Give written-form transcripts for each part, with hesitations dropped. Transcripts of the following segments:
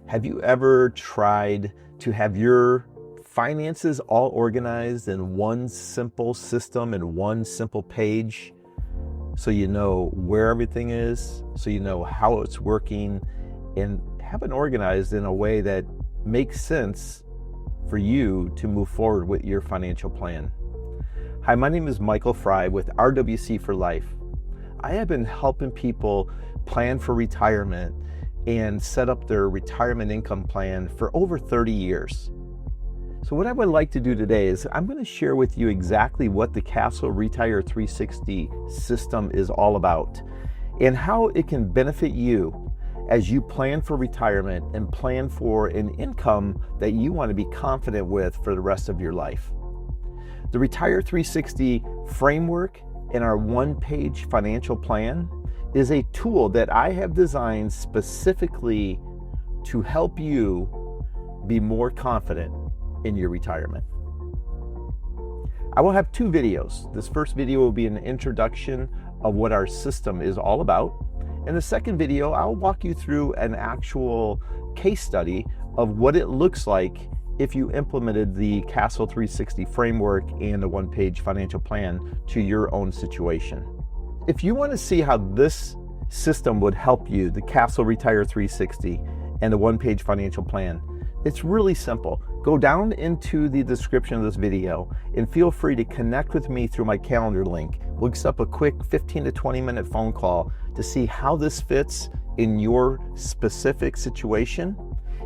Have you ever tried to have your finances all organized in one simple system, in one simple page, so you know where everything is, so you know how it's working, and have it organized in a way that makes sense for you to move forward with your financial plan? Hi, my name is Michael Fry with RWC for Life. I have been helping people plan for retirement and set up their retirement income plan for over 30 years. So what I would like to do today is I'm going to share with you exactly what the Castle Retire 360 system is all about and how it can benefit you as you plan for retirement and plan for an income that you want to be confident with for the rest of your life. The Retire 360 framework and our one-page financial plan is a tool that I have designed specifically to help you be more confident in your retirement. I will have two videos. This first video will be an introduction of what our system is all about. In the second video, I'll walk you through an actual case study of what it looks like if you implemented the Castle 360 framework and a one-page financial plan to your own situation. If you want to see how this system would help you, the Castle Retire 360 and the one-page financial plan, it's really simple. Go down into the description of this video and feel free to connect with me through my calendar link. We'll set up a quick 15 to 20 minute phone call to see how this fits in your specific situation.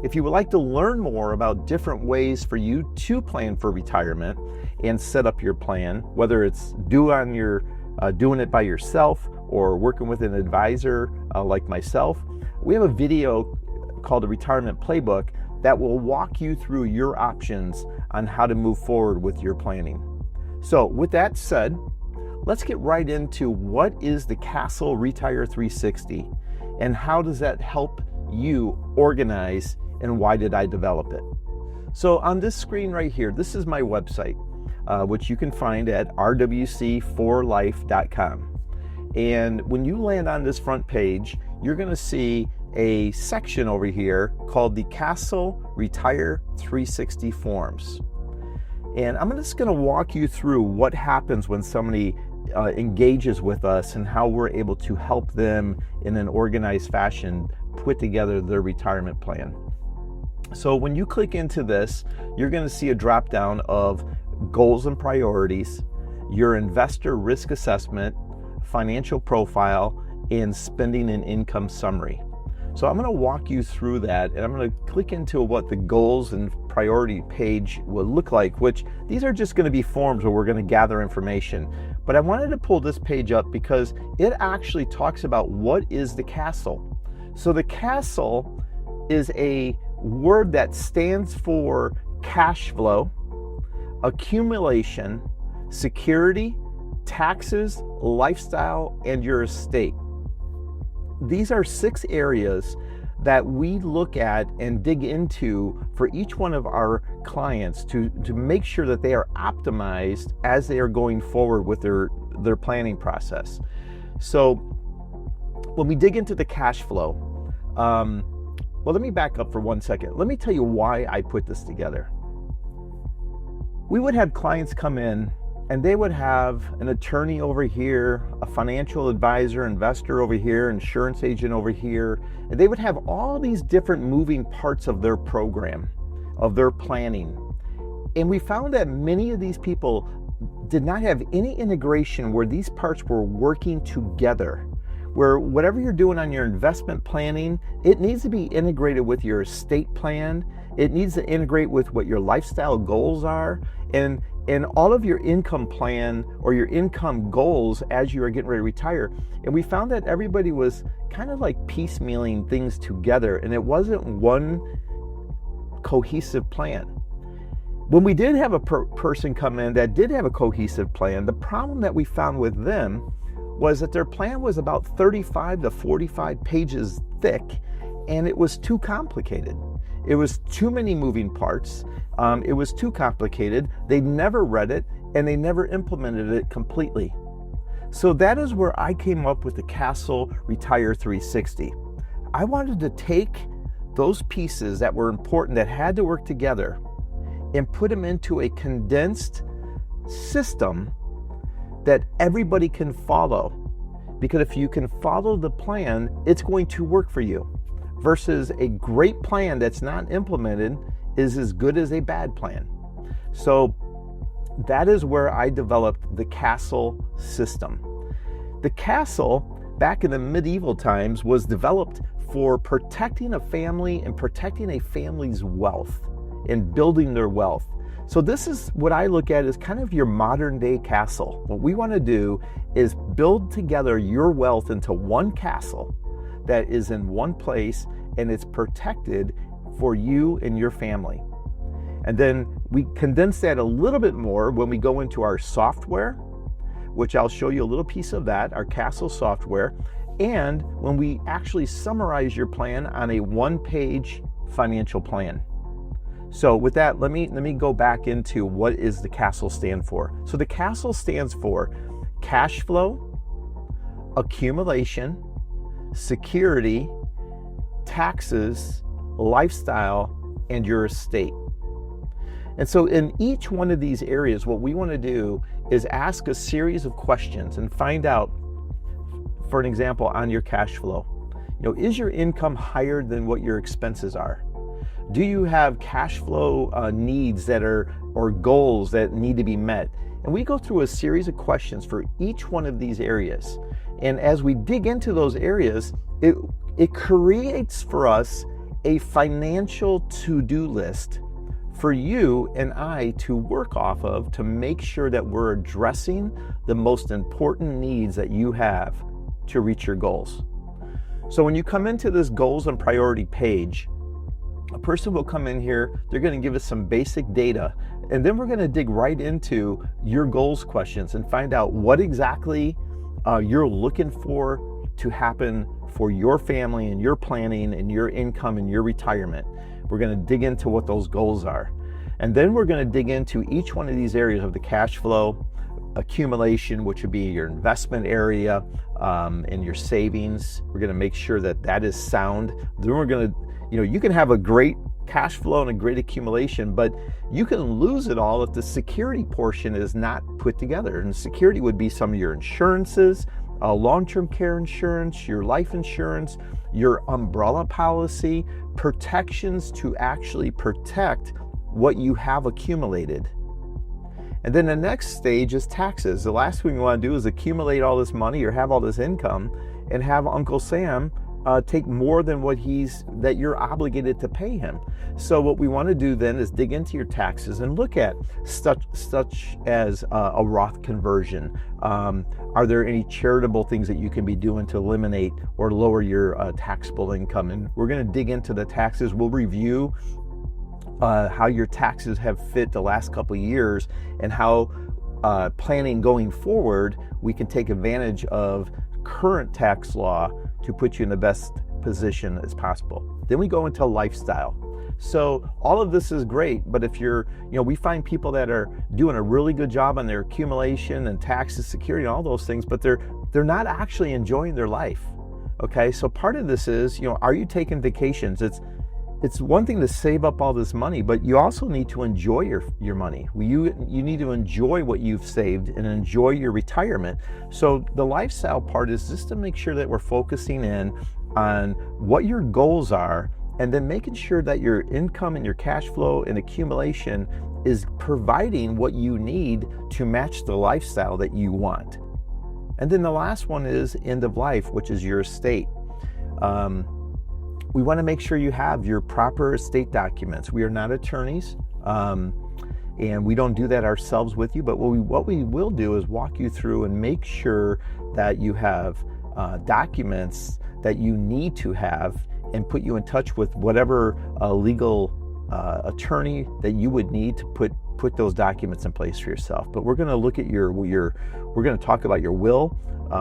If you would like to learn more about different ways for you to plan for retirement and set up your plan, whether it's doing it by yourself or working with an advisor like myself, we have a video called the Retirement Playbook that will walk you through your options on how to move forward with your planning. So with that said, let's get right into what is the Castle Retire 360 and how does that help you organize and why did I develop it? So on this screen right here, this is my website, which you can find at rwc4life.com. And when you land on this front page, you're going to see a section over here called the Castle Retire 360 forms. And I'm just going to walk you through what happens when somebody engages with us and how we're able to help them in an organized fashion put together their retirement plan. So when you click into this, you're going to see a drop down of goals and priorities, your investor risk assessment, financial profile, and spending and income summary. So I'm going to walk you through that, and I'm going to click into what the goals and priority page will look like, which these are just going to be forms where we're going to gather information. But I wanted to pull this page up because it actually talks about what is the castle. So the castle is a word that stands for cash flow, accumulation, security, taxes, lifestyle, and your estate. These are 6 areas that we look at and dig into for each one of our clients to make sure that they are optimized as they are going forward with their planning process. So when we dig into the cash flow, well, let me back up for 1 second. Let me tell you why I put this together. We would have clients come in and they would have an attorney over here, a financial advisor, investor over here, insurance agent over here, and they would have all these different moving parts of their program, of their planning. And we found that many of these people did not have any integration where these parts were working together, where whatever you're doing on your investment planning, it needs to be integrated with your estate plan. It needs to integrate with what your lifestyle goals are and all of your income plan or your income goals as you are getting ready to retire. And we found that everybody was kind of like piecemealing things together, and it wasn't one cohesive plan. When we did have a person come in that did have a cohesive plan, the problem that we found with them was that their plan was about 35 to 45 pages thick, and it was too complicated. It was too many moving parts. It was too complicated. They never read it, and they never implemented it completely. So that is where I came up with the Castle Retire 360. I wanted to take those pieces that were important, that had to work together, and put them into a condensed system that everybody can follow. Because if you can follow the plan, it's going to work for you. Versus a great plan that's not implemented is as good as a bad plan. So that is where I developed the castle system. The castle, back in the medieval times, was developed for protecting a family and protecting a family's wealth and building their wealth. So this is what I look at as kind of your modern day castle. What we want to do is build together your wealth into one castle that is in one place, and it's protected for you and your family. And then we condense that a little bit more when we go into our software, which I'll show you a little piece of that, our castle software, and when we actually summarize your plan on a one-page financial plan. So with that, let me go back into what is the castle stand for. So the castle stands for cash flow, accumulation, security, taxes, lifestyle, and your estate. And so in each one of these areas, what we want to do is ask a series of questions and find out, for an example, on your cash flow. Is your income higher than what your expenses are? Do you have cash flow needs or goals that need to be met? And we go through a series of questions for each one of these areas. And as we dig into those areas, it creates for us a financial to-do list for you and I to work off of, to make sure that we're addressing the most important needs that you have to reach your goals. So when you come into this goals and priority page, a person will come in here, they're going to give us some basic data, and then we're going to dig right into your goals questions and find out what exactly you're looking for to happen for your family and your planning and your income and your retirement. We're going to dig into what those goals are. And then we're going to dig into each one of these areas of the cash flow, accumulation, which would be your investment area, and your savings. We're going to make sure that that is sound. Then we're going to, you can have a great cash flow and a great accumulation, but you can lose it all if the security portion is not put together. And security would be some of your insurances, long-term care insurance, your life insurance, your umbrella policy, protections to actually protect what you have accumulated. And then the next stage is taxes. The last thing we want to do is accumulate all this money or have all this income and have Uncle Sam take more than that you're obligated to pay him. So what we want to do then is dig into your taxes and look at such as a Roth conversion. Are there any charitable things that you can be doing to eliminate or lower your taxable income? And we're going to dig into the taxes. We'll review how your taxes have fit the last couple of years, and how planning going forward, we can take advantage of current tax law to put you in the best position as possible. Then we go into lifestyle. So all of this is great, but if we find people that are doing a really good job on their accumulation and taxes, security, and all those things, but they're not actually enjoying their life. Okay, so part of this is, are you taking vacations? It's one thing to save up all this money, but you also need to enjoy your money. You need to enjoy what you've saved and enjoy your retirement. So the lifestyle part is just to make sure that we're focusing in on what your goals are, and then making sure that your income and your cash flow and accumulation is providing what you need to match the lifestyle that you want. And then the last one is end of life, which is your estate. We want to make sure you have your proper estate documents. We are not attorneys, and we don't do that ourselves with you, but what we will do is walk you through and make sure that you have documents that you need to have, and put you in touch with whatever legal attorney that you would need to put put those documents in place for yourself. But we're going to look at we're going to talk about your will.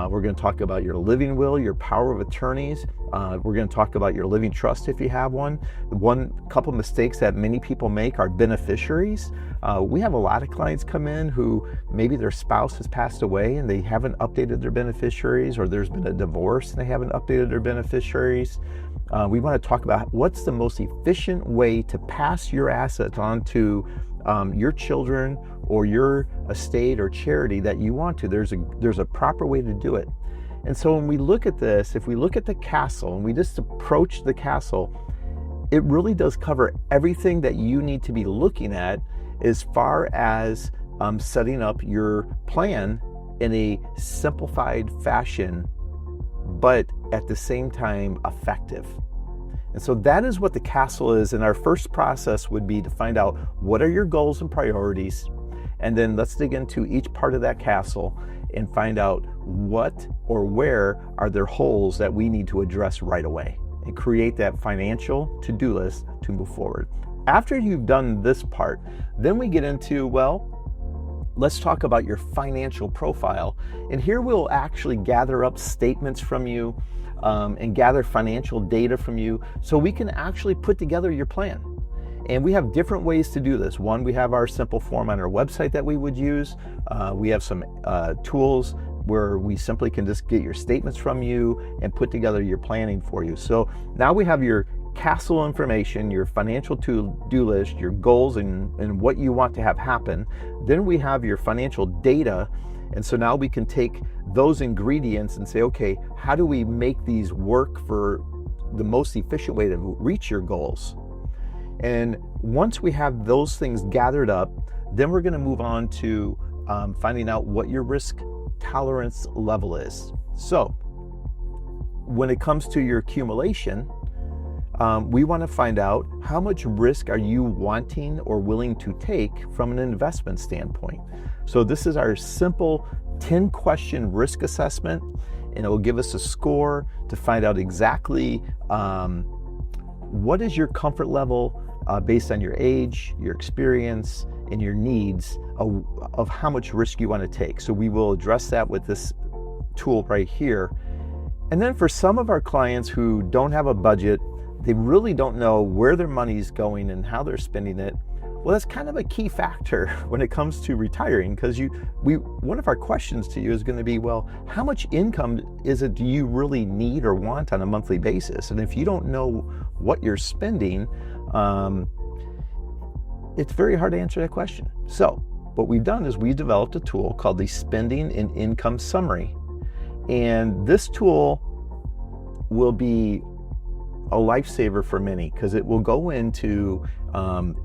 We're going to talk about your living will, your power of attorneys. We're going to talk about your living trust if you have one. One couple mistakes that many people make are beneficiaries. We have a lot of clients come in who maybe their spouse has passed away and they haven't updated their beneficiaries, or there's been a divorce and they haven't updated their beneficiaries. We want to talk about what's the most efficient way to pass your assets on to your children or your estate or charity that you want to. There's a proper way to do it. And so when we look at this, if we look at the castle and we just approach the castle, it really does cover everything that you need to be looking at as far as setting up your plan in a simplified fashion, but at the same time effective. And so that is what the castle is. And our first process would be to find out what are your goals and priorities. And then let's dig into each part of that castle and find out what or where are there holes that we need to address right away and create that financial to-do list to move forward. After you've done this part, then we get into, well, let's talk about your financial profile. And here we'll actually gather up statements from you and gather financial data from you so we can actually put together your plan. And we have different ways to do this. One, we have our simple form on our website that we would use. We have some tools where we simply can just get your statements from you and put together your planning for you. So now we have your castle information, your financial to-do list, your goals and what you want to have happen. Then we have your financial data. And so now we can take those ingredients and say, okay, how do we make these work for the most efficient way to reach your goals? And once we have those things gathered up, then we're going to move on to finding out what your risk tolerance level is. So when it comes to your accumulation, we want to find out how much risk are you wanting or willing to take from an investment standpoint. So this is our simple 10-question risk assessment, and it will give us a score to find out exactly what is your comfort level based on your age, your experience, and your needs of how much risk you want to take. So we will address that with this tool right here. And then for some of our clients who don't have a budget, they really don't know where their money's going and how they're spending it. Well, that's kind of a key factor when it comes to retiring, because one of our questions to you is going to be, well, how much income do you really need or want on a monthly basis? And if you don't know what you're spending, it's very hard to answer that question. So what we've done is we developed a tool called the Spending and Income Summary. And this tool will be a lifesaver for many, because it will go into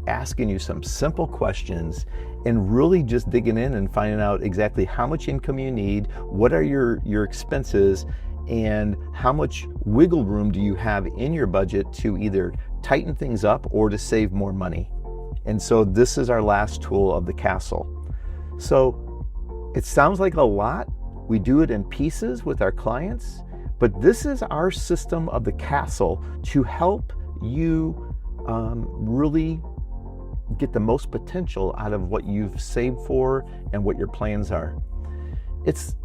asking you some simple questions and really just digging in and finding out exactly how much income you need, what are your expenses, and how much wiggle room do you have in your budget to either tighten things up or to save more money. And so this is our last tool of the castle. So it sounds like a lot. We do it in pieces with our clients, but this is our system of the castle to help you really get the most potential out of what you've saved for and what your plans are. It's,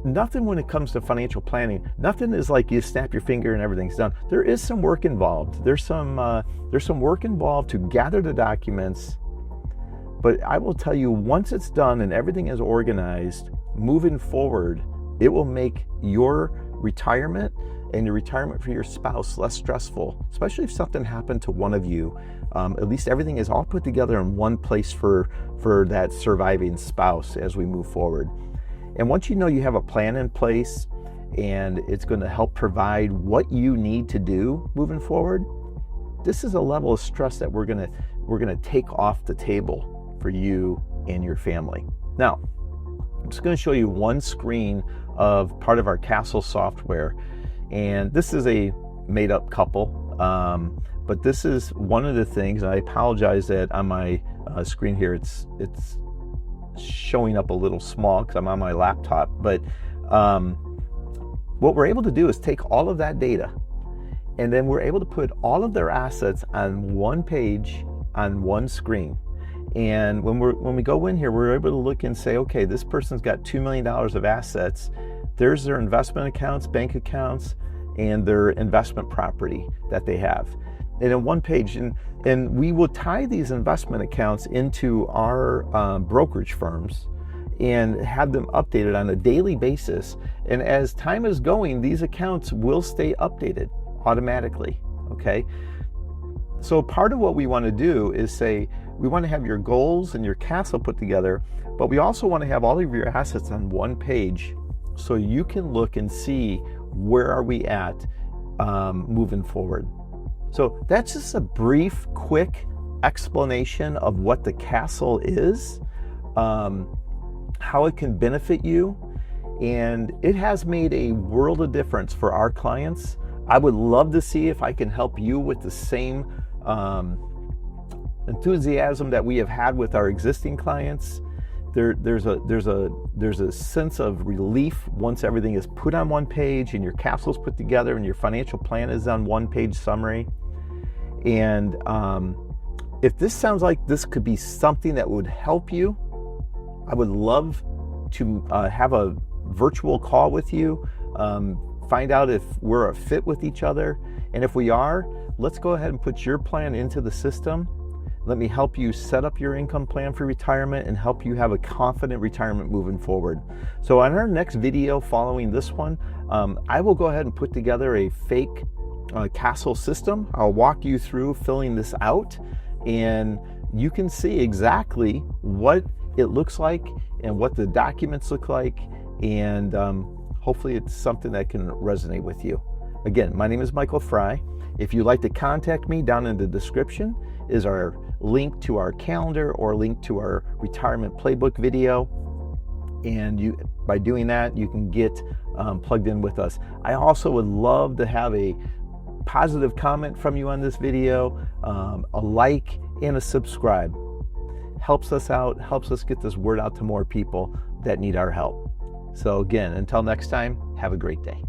nothing when it comes to financial planning, nothing is like you snap your finger and everything's done. There is some work involved. There's some work involved to gather the documents. But I will tell you, once it's done and everything is organized, moving forward, it will make your retirement and your retirement for your spouse less stressful, especially if something happened to one of you. At least everything is all put together in one place for that surviving spouse as we move forward. And once you know you have a plan in place and it's going to help provide what you need to do moving forward, this is a level of stress that we're going to take off the table for you and your family. Now, I'm just going to show you one screen of part of our Castle software, and this is a made-up couple, but this is one of the things. I apologize that on my screen here it's showing up a little small because I'm on my laptop, but what we're able to do is take all of that data, and then we're able to put all of their assets on one page on one screen. And when we go in here, we're able to look and say, okay, this person's got $2 million of assets. There's their investment accounts, bank accounts, and their investment property that they have. And in one page, and we will tie these investment accounts into our brokerage firms and have them updated on a daily basis. And as time is going, these accounts will stay updated automatically, okay? So part of what we want to do is say, we want to have your goals and your castle put together, but we also want to have all of your assets on one page so you can look and see where are we at moving forward. So that's just a brief, quick explanation of what the castle is, how it can benefit you, and it has made a world of difference for our clients. I would love to see if I can help you with the same enthusiasm that we have had with our existing clients. There's a sense of relief once everything is put on one page and your castle's put together and your financial plan is on one page summary. And if this sounds like this could be something that would help you, I would love to have a virtual call with you, find out if we're a fit with each other. And if we are, let's go ahead and put your plan into the system. Let me help you set up your income plan for retirement and help you have a confident retirement moving forward. So on our next video following this one, I will go ahead and put together a fake castle system. I'll walk you through filling this out, and you can see exactly what it looks like and what the documents look like, and hopefully it's something that can resonate with you. Again, my name is Michael Fry. If you'd like to contact me, down in the description is our link to our calendar or link to our retirement playbook video. And by doing that, you can get plugged in with us. I also would love to have a positive comment from you on this video, a like and a subscribe. Helps us out, helps us get this word out to more people that need our help. So again, until next time, have a great day.